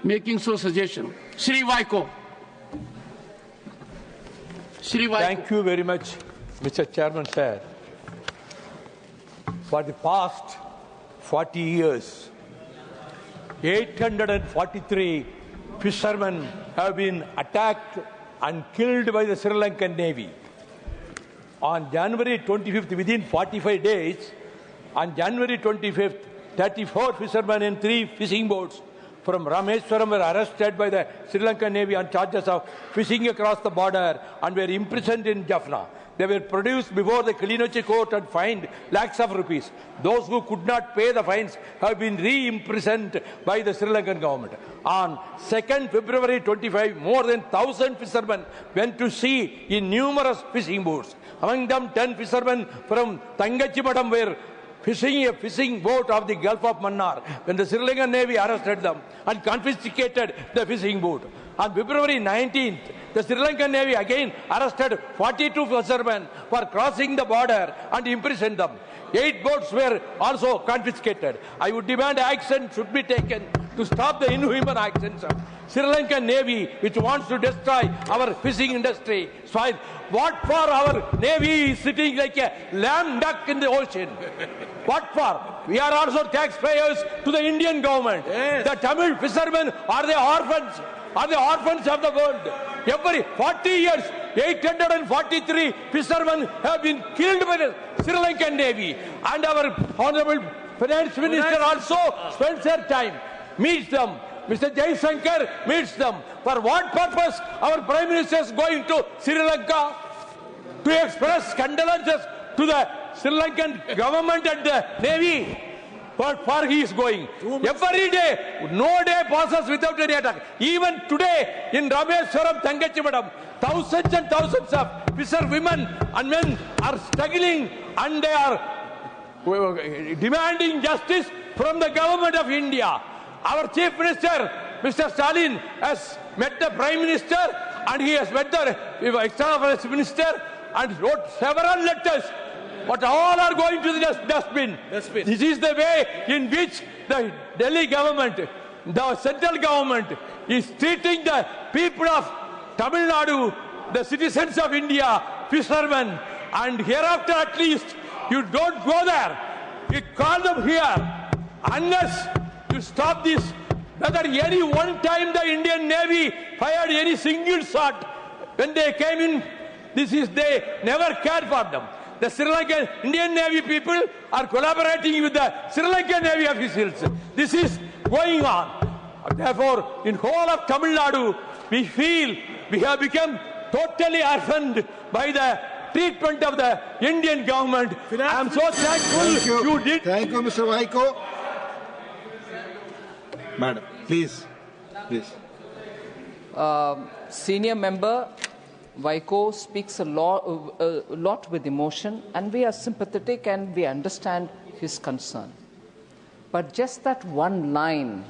making so suggestion. Shri Vaiko. Shri Vaiko. Thank you very much, Mr. Chairman, sir. For the past 40 years, 843 fishermen have been attacked and killed by the Sri Lankan Navy. On January 25th, within 45 days, on January 25th, 34 fishermen in 3 fishing boats from Rameswaram were arrested by the Sri Lankan Navy on charges of fishing across the border and were imprisoned in Jaffna. They were produced before the Kilinochchi court and fined lakhs of rupees. Those who could not pay the fines have been re-imprisoned by the Sri Lankan government. On 2nd February 25, more than 1,000 fishermen went to sea in numerous fishing boats. Among them, 10 fishermen from Tangachimadam were fishing a fishing boat of the Gulf of Mannar when the Sri Lankan Navy arrested them and confiscated the fishing boat. On February 19th, the Sri Lankan Navy again arrested 42 fishermen for crossing the border and imprisoned them. 8 boats were also confiscated. I would demand action should be taken to stop the inhuman actions of Sri Lankan Navy, which wants to destroy our fishing industry. So what for our Navy is sitting like a lamb duck in the ocean? What for? We are also taxpayers to the Indian government. Yes. The Tamil fishermen, are they orphans? Are the orphans of the world? Every 40 years, 843 fishermen have been killed by the Sri Lankan Navy. And our Honorable Finance Minister also spends their time, meets them. Mr. Jaishankar meets them. For what purpose our Prime Minister is going to Sri Lanka? To express condolences to the Sri Lankan government and the Navy. What for he is going? Every day, no day passes without any attack. Even today, in Rameswaram, Tangachimadam, thousands and thousands of fisher women and men are struggling and they are demanding justice from the government of India. Our Chief Minister, Mr. Stalin, has met the Prime Minister and he has met the External Affairs Minister and wrote several letters. But all are going to the dustbin. This is the way in which the Delhi government, the central government, is treating the people of Tamil Nadu, the citizens of India, fishermen. And hereafter at least, you don't go there. You call them here. Unless you stop this, whether any one time the Indian Navy fired any single shot when they came in, they never cared for them. The Sri Lankan Indian Navy people are collaborating with the Sri Lankan Navy officials. This is going on. Therefore, in whole of Tamil Nadu, we feel we have become totally orphaned by the treatment of the Indian government. I am so thankful you did. Thank you, Mr. Vaiko. Madam, please. Senior member Vaiko speaks a lot with emotion, and we are sympathetic and we understand his concern. But just that one line,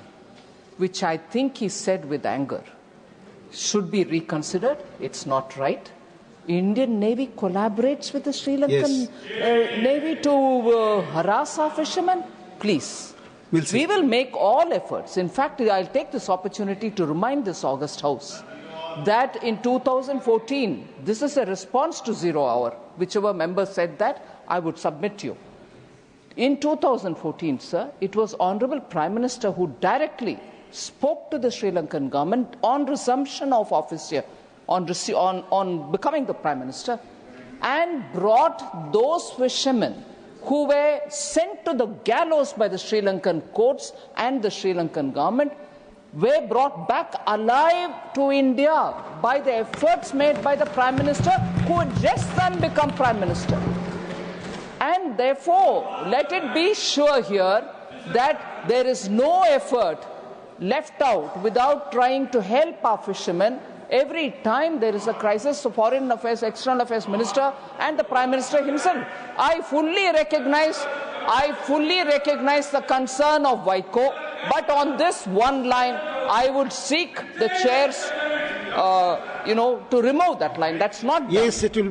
which I think he said with anger, should be reconsidered. It's not right. Indian Navy collaborates with the Sri Lankan Navy to harass our fishermen. Please. We will make all efforts. In fact, I'll take this opportunity to remind this August House that in 2014, this is a response to 0 hour. Whichever member said that, I would submit to you. In 2014, sir, it was Honorable Prime Minister who directly spoke to the Sri Lankan government on resumption of office here, on becoming the Prime Minister, and brought those fishermen who were sent to the gallows by the Sri Lankan courts and the Sri Lankan government were brought back alive to India by the efforts made by the Prime Minister, who had just then become Prime Minister. And therefore, let it be sure here that there is no effort left out without trying to help our fishermen. Every time there is a crisis, the Foreign Affairs, External Affairs Minister and the Prime Minister himself, I fully recognize the concern of Vaiko, but on this one line, I would seek the chairs, to remove that line. That's not done. Yes, it will be.